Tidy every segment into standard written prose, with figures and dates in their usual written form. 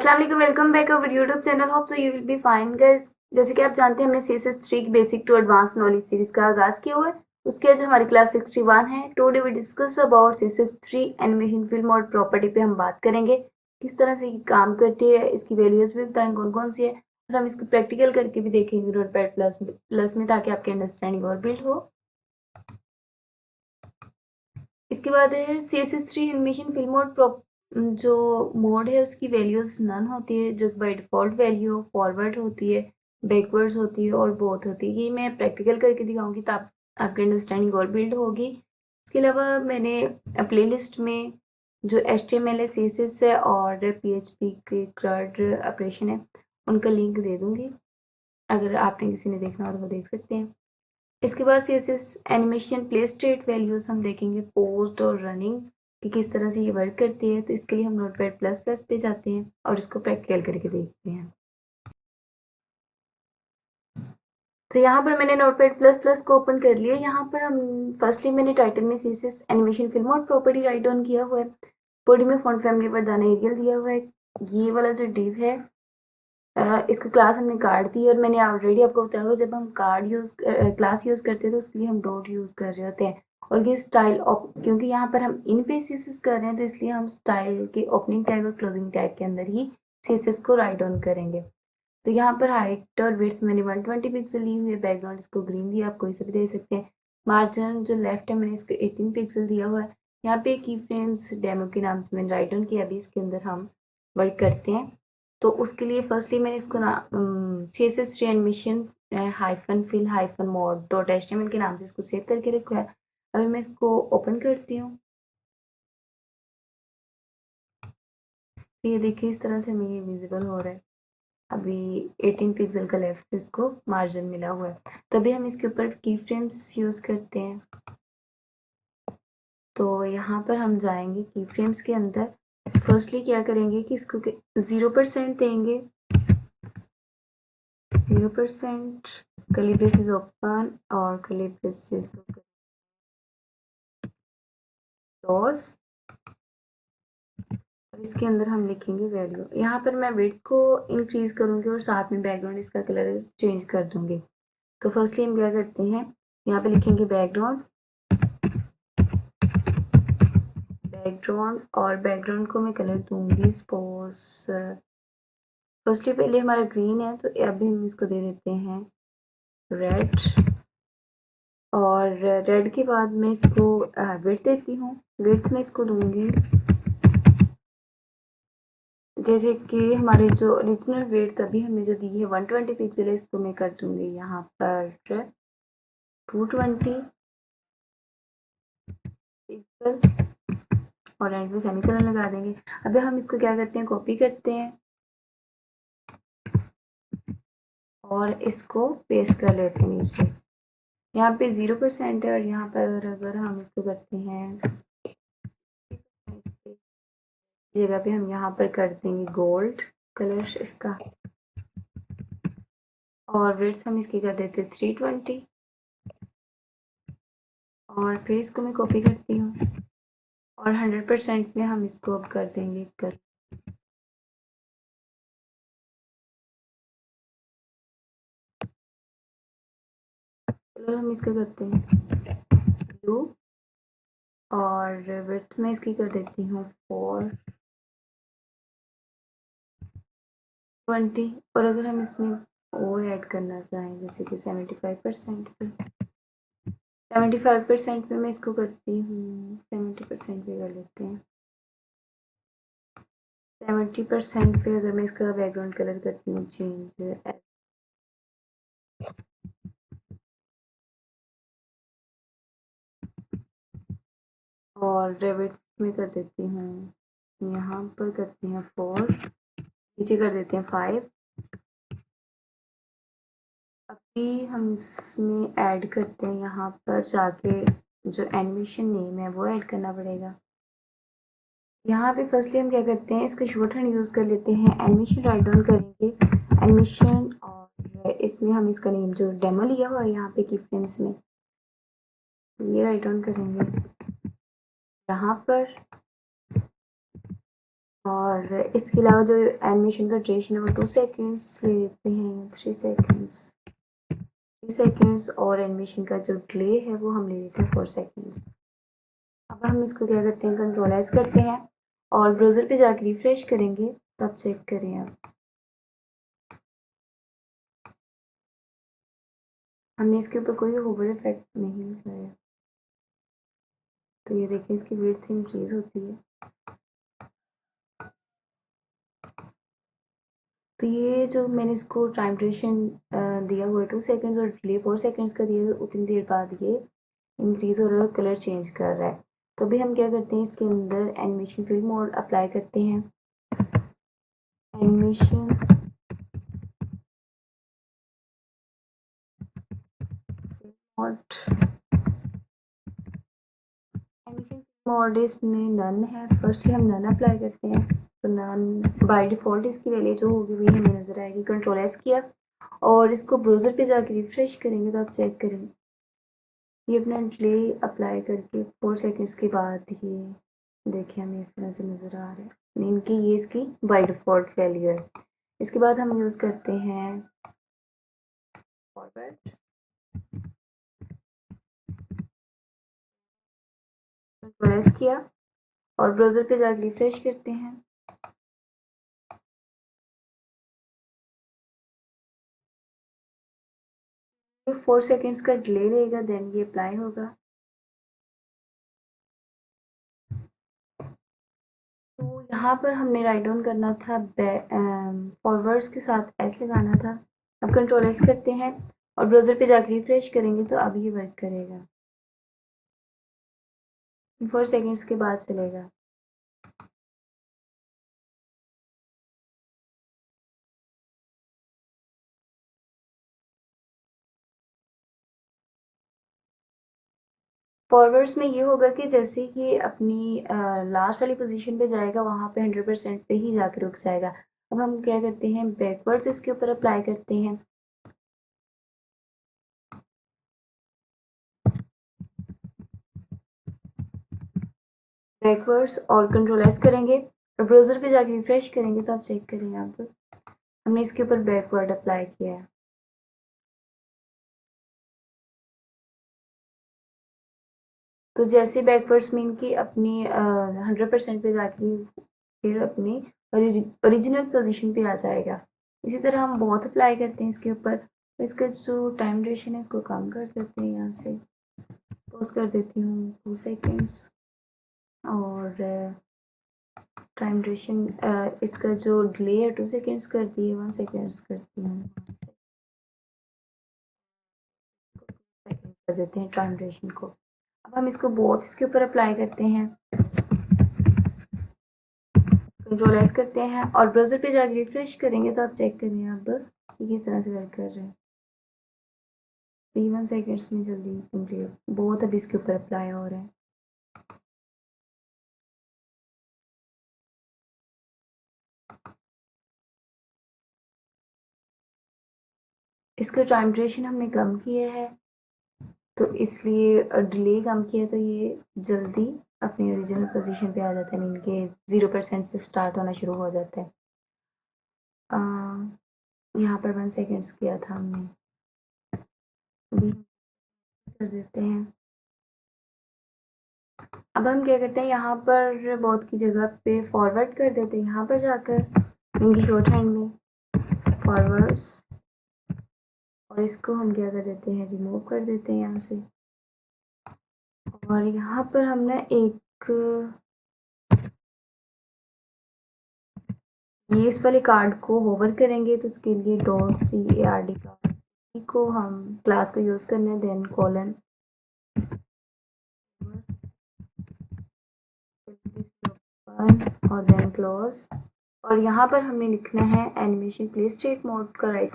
अस्सलाम वालेकुम, welcome back our YouTube channel. Hope so you will be fine guys. जैसे कि आप जानते हैं हमने CSS3 की basic to advance knowledge series का आगाज किया हुआ है। उसके आज हमारी क्लास 61 है। Today we discuss about CSS3 animation film और प्रॉपर्टी पे हम बात करेंगे, किस तरह से ये काम करती है, इसकी वैल्यूज भी बताएंगे कौन कौन सी है, और हम इसको प्रैक्टिकल करके भी देखेंगे नोटपैड प्लस में, ताकि आपकी अंडरस्टैंडिंग और बिल्ड हो। इसके बाद है CSS3 एनिमेशन फिल्म और जो मोड है उसकी वैल्यूज नन होती है, जो बाय डिफॉल्ट वैल्यू फॉरवर्ड होती है, बैकवर्ड्स होती है और बोथ होती है। ये मैं प्रैक्टिकल करके दिखाऊंगी तो आपकी अंडरस्टैंडिंग और बिल्ड होगी। इसके अलावा मैंने प्लेलिस्ट में जो HTML है, CSS है और PHP के CRUD ऑपरेशन है, उनका लिंक दे दूंगी। अगर आपने किसी ने देखना हो तो वो देख सकते हैं। इसके बाद CSS animation play state values हम देखेंगे, पोस्ट और रनिंग, कि किस तरह से ये वर्क करती है। तो इसके लिए हम नोटपैड प्लस प्लस पे जाते हैं और इसको प्रैक्टिकल करके देखते हैं। तो यहाँ पर मैंने नोटपैड प्लस प्लस को ओपन कर लिया। यहाँ पर हम फर्स्टली मैंने टाइटल में CSS एनिमेशन फिल्म और प्रॉपर्टी राइट डाउन किया हुआ है। बॉडी में फॉन्ट फैमिली पर दाना एरियल दिया हुआ है। ये वाला जो डिव है, इसका क्लास हमने कार्ड दी, और मैंने ऑलरेडी आपको बताया हुआ जब हम कार्ड क्लास यूज करते हैं तो उसके लिए हम डॉट यूज कर रहे होते हैं। और ये स्टाइल क्योंकि यहाँ पर हम इन पे CSS कर रहे हैं तो इसलिए हम स्टाइल के ओपनिंग टैग और क्लोजिंग टैग के अंदर ही CSS को राइट डाउन करेंगे। तो यहाँ पर हाइट और विड्थ मैंने 120 पिक्सल ली हुई है। बैकग्राउंड इसको ग्रीन दिया, आप कोई सा भी दे सकते हैं। मार्जिन जो लेफ्ट है मैंने इसको 18 पिक्सल दिया हुआ है। यहाँ पे की फ्रेम्स डेमो के नाम से मैंने राइट डाउन किया। अभी इसके अंदर हम वर्क करते हैं। तो उसके लिए फर्स्टली मैंने इसको ना CSS animation hyphen fill hyphen mode dot HTML के नाम से इसको सेव करके रखा है। अभी मैं इसको ओपन करती हूँ। तो ये देखिए इस तरह से हमें ये विजिबल हो रहा है। अभी 18 पिक्सल का लेफ्ट से इसको मार्जिन मिला हुआ है। तभी हम इसके ऊपर की फ्रेम्स यूज करते हैं। तो यहाँ पर हम जाएंगे की फ्रेम्स के अंदर। फर्स्टली क्या करेंगे कि इसको 0% देंगे। 0% कर्ली ब्रेसेस ओपन और कर्ली ब्रेसेस क्लोज, और इसके अंदर हम लिखेंगे वैल्यू। यहाँ पर मैं विड्थ को इंक्रीज करूंगी और साथ में बैकग्राउंड इसका कलर चेंज कर दूंगी। तो फर्स्टली हम क्या करते हैं, यहाँ पे लिखेंगे बैकग्राउंड। और बैकग्राउंड को मैं कलर दूंगी सपोज, फर्स्टली पहले हमारा ग्रीन है तो अभी हम इसको दे देते हैं रेड। और रेड के बाद मैं इसको विड्थ देती हूँ। विड्थ में इसको दूंगी, जैसे कि हमारे जो ओरिजिनल विड्थ अभी हमें जो दी है 120 पिक्सल है, इसको मैं कर दूंगी यहाँ पर 220 पिक्सल, और एंड में सेमीकोलन लगा देंगे। अभी हम इसको क्या करते हैं, कॉपी करते हैं और इसको पेस्ट कर लेते हैं नीचे। यहाँ पे 0% है, और यहाँ पर अगर हम इसको करते हैं जगह पे हम यहाँ पर कर देंगे गोल्ड कलर इसका, और विड्थ हम इसकी कर देते 320, और फिर इसको मैं कॉपी करती हूँ और 100% में हम इसको अब कर देंगे कलर। हम इसका करते हैं ब्लू, और विड्थ में इसकी कर देती हूँ 420। और अगर हम इसमें और ऐड करना चाहें जैसे कि 75% पे, 75% पे मैं इसको करती हूँ, 70% पे कर लेते हैं। 70% पे अगर मैं इसका बैकग्राउंड कलर करती हूँ चेंज, और विड्थ में कर देती हूँ, यहाँ पर करते हैं 4, नीचे कर देते हैं 5। अभी हम इसमें ऐड करते हैं, यहाँ पर जाके जो एनिमेशन नेम है वो ऐड करना पड़ेगा। यहाँ पे फर्स्टली हम क्या करते हैं, इसका शॉर्ट हैंड यूज़ कर लेते हैं, एनिमेशन राइट डाउन करेंगे एनिमेशन, और इसमें हम इसका नेम जो डेमो लिया हुआ है यहाँ पे की फ्रेम्स में ये राइट डाउन करेंगे। यहाँ पर और इसके अलावा जो एनिमेशन का ड्यूरेशन है वो 2 सेकेंड्स ले लेते हैं, 3 सेकेंड्स और एनिमेशन का जो डिले है वो हम ले लेते हैं 4 सेकेंड्स। अब हम इसको क्या करते हैं, कंट्रोलाइज करते हैं और ब्राउज़र पे जाके रिफ्रेश करेंगे, तब चेक करें आप। हमने इसके ऊपर कोई होवर इफेक्ट नहीं लगाया, तो ये देखिए इसकी विड्थ इंक्रीज होती है। तो ये जो मैंने इसको टाइम ड्यूरेशन दिया हुआ है 2 सेकेंड्स और डिले 4 सेकेंड्स का दिया है, उतनी देर बाद ये इंक्रीज हो रहा है और कलर चेंज कर रहा है। तो अभी हम क्या करते हैं, इसके अंदर एनिमेशन फिल्म मोड अप्लाई करते हैं। एनिमेशन मोड, एनिमेशन मोड इसमें नन है, फर्स्ट ही हम नन अप्लाई करते हैं। तो नन बाय डिफ़ॉल्ट इसकी वैल्यू जो होगी वही हमें नज़र आएगी। कंट्रोल एस किया और इसको ब्राउज़र पे जाके रिफ्रेश करेंगे तो आप चेक करें, ये अपना डिले अप्लाई करके 4 सेकंड्स के बाद ये देखिए हमें इस तरह से नज़र आ रहा है, मीन कि ये इसकी बाय डिफ़ॉल्ट वैल्यू है। इसके बाद हम यूज़ करते हैं फॉरवर्ड, कंट्रोल एस किया और ब्राउज़र पे जाके रिफ्रेश करते हैं। 4 सेकंड्स का डिले लेगा, देन ये अप्लाई होगा। तो यहाँ पर हमने राइट डाउन करना था, फॉरवर्ड्स के साथ एस लगाना था। अब कंट्रोल एस करते हैं और ब्राउज़र पे जाके रिफ्रेश करेंगे तो अब ये वर्क करेगा, 4 सेकंड्स के बाद चलेगा। फॉरवर्ड्स में ये होगा कि जैसे ही अपनी लास्ट वाली पोजीशन पे जाएगा वहाँ पे 100% पे ही जाकर रुक जाएगा। अब हम क्या करते हैं, बैकवर्ड्स इसके ऊपर अप्लाई करते हैं। बैकवर्ड्स और कंट्रोल एस करेंगे और ब्राउज़र पे जाके रिफ्रेश करेंगे तो आप चेक करें, यहाँ पर हमने इसके ऊपर बैकवर्ड अप्लाई किया है। तो जैसे बैकवर्ड्स मीन कि अपनी 100% पे जाके फिर अपनी ओरिजिनल पोजीशन पे आ जाएगा। इसी तरह हम बहुत अप्लाई करते हैं इसके ऊपर। तो इसका जो टाइम ड्यूरेशन है इसको कम कर देते हैं, यहाँ से पोज कर देती हूँ 2 सेकेंड्स और टाइम ड्यूरेशन इसका जो डिले है 2 सेकेंड्स कर दिए, 1 सेकेंड्स करती हूँ, कर देते हैं टाइम ड्यूरेशन को। अब हम इसको बहुत इसके ऊपर अप्लाई करते हैं, कंट्रोल एस करते हैं और ब्राउज़र पे जाके रिफ्रेश करेंगे तो आप चेक करें अब ये किस तरह से वर्क कर रहे हैं। 3 सेकेंड्स में जल्दी कंप्लीट, बहुत अब इसके ऊपर अप्लाई हो रहा है। इसका टाइम ड्यूरेशन हमने कम किया है तो इसलिए डिले कम किया है, तो ये जल्दी अपनी ओरिजिनल पोजीशन पे आ जाता है, मीन के 0% से स्टार्ट होना शुरू हो जाता है। यहाँ पर 1 सेकेंड्स किया था हमने, अभी कर देते हैं। अब हम क्या करते हैं, यहाँ पर बहुत की जगह पे फॉरवर्ड कर देते हैं, यहाँ पर जाकर इनकी शॉर्ट हैंड में फॉरवर्ड्स, और इसको हम क्या कर देते हैं, रिमूव कर देते हैं यहाँ से। और यहाँ पर हमने एक ये इस वाले कार्ड को होवर करेंगे तो उसके लिए .card कार्ड को हम क्लास को यूज़ करना है, देन कॉलन और देन क्लोज, और यहाँ पर हमें लिखना है एनिमेशन प्ले स्टेट मोड का राइट।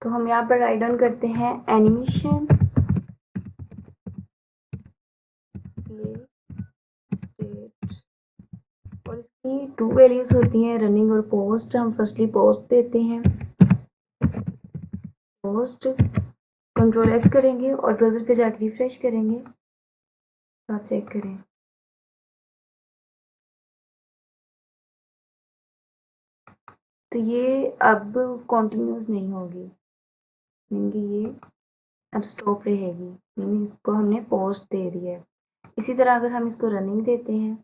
तो हम यहाँ पर राइट डाउन करते हैं एनिमेशन प्ले स्टेट, और इसकी 2 वैल्यूज होती हैं, रनिंग और पोस्ट। हम फर्स्टली पोस्ट देते हैं, पोस्ट कंट्रोल एस करेंगे और ब्राउज़र पे जाकर रिफ्रेश करेंगे तो आप चेक करें। तो ये अब कंटिन्यूस नहीं होगी, मीन कि ये अब स्टॉप रहेगी, मीन इसको हमने पॉज दे दिया है। इसी तरह अगर हम इसको रनिंग देते हैं,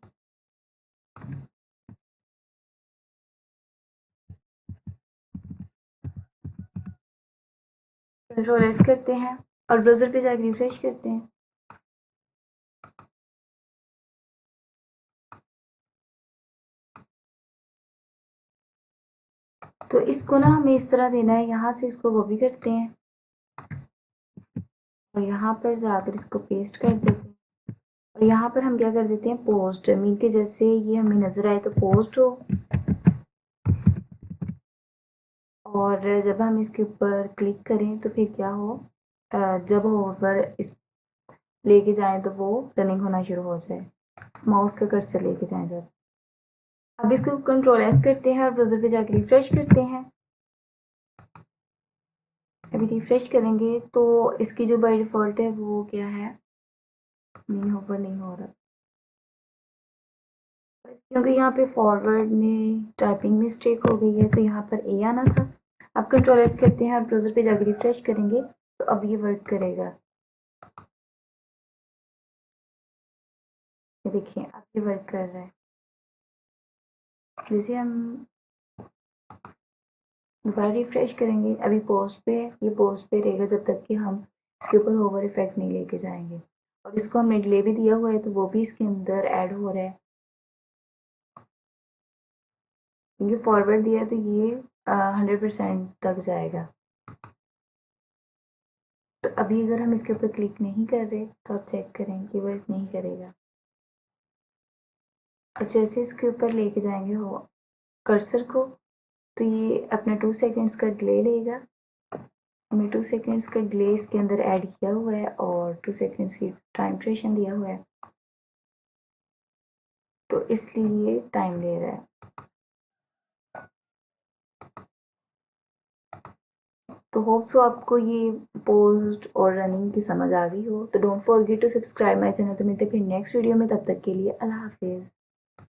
कंट्रोल एस करते हैं और ब्राउज़र पे जाकर रिफ्रेश करते हैं, तो इसको ना हमें इस तरह देना है, यहाँ से इसको कॉपी करते हैं और यहाँ पर जाकर इसको पेस्ट कर देते हैं और यहाँ पर हम क्या कर देते हैं, पोस्ट, मीन के जैसे ये हमें नज़र आए तो पोस्ट हो, और जब हम इसके ऊपर क्लिक करें तो फिर क्या हो, जब होवर इस लेके जाएं तो वो रनिंग होना शुरू हो जाए, माउस का कर्सर लेके जाएं जब। अब इसको कंट्रोल एस करते हैं और ब्राउज़र पे जाके रिफ्रेश करते हैं। अभी रिफ्रेश करेंगे तो इसकी जो बाय डिफ़ॉल्ट है वो क्या है, नहीं होवर नहीं हो रहा, क्योंकि यहाँ पे फॉरवर्ड में टाइपिंग मिस्टेक हो गई है तो यहाँ पर ए आना था। अब कंट्रोल एस करते हैं और ब्राउज़र पे जाके रिफ्रेश करेंगे तो अब ये वर्क करेगा। ये देखिए अब ये वर्क कर रहा है। जैसे हम दोबारा रिफ्रेश करेंगे, अभी पोस्ट पे है, ये पोस्ट पे रहेगा जब तक कि हम इसके ऊपर होवर इफेक्ट नहीं लेके जाएंगे, और इसको हमने डिले भी दिया हुआ है तो वो भी इसके अंदर ऐड हो रहा है, क्योंकि फॉरवर्ड दिया तो ये 100% तक जाएगा। तो अभी अगर हम इसके ऊपर क्लिक नहीं कर रहे तो आप चेक करें कि वर्क नहीं करेगा, और जैसे इसके ऊपर लेके जाएंगे हो कर्सर को तो ये अपना 2 सेकंड्स का डिले लेगा। हमने 2 सेकंड्स का डिले इसके अंदर ऐड किया हुआ है और 2 सेकंड्स की टाइम ड्यूरेशन दिया हुआ है, तो इसलिए टाइम ले रहा है। तो होप सो आपको ये पोस्ट और रनिंग की समझ आ गई हो। तो don't forget to subscribe my channel. तो मिलते हैं फिर नेक्स्ट वीडियो में, तब तक के लिए अल्लाह हाफिज़।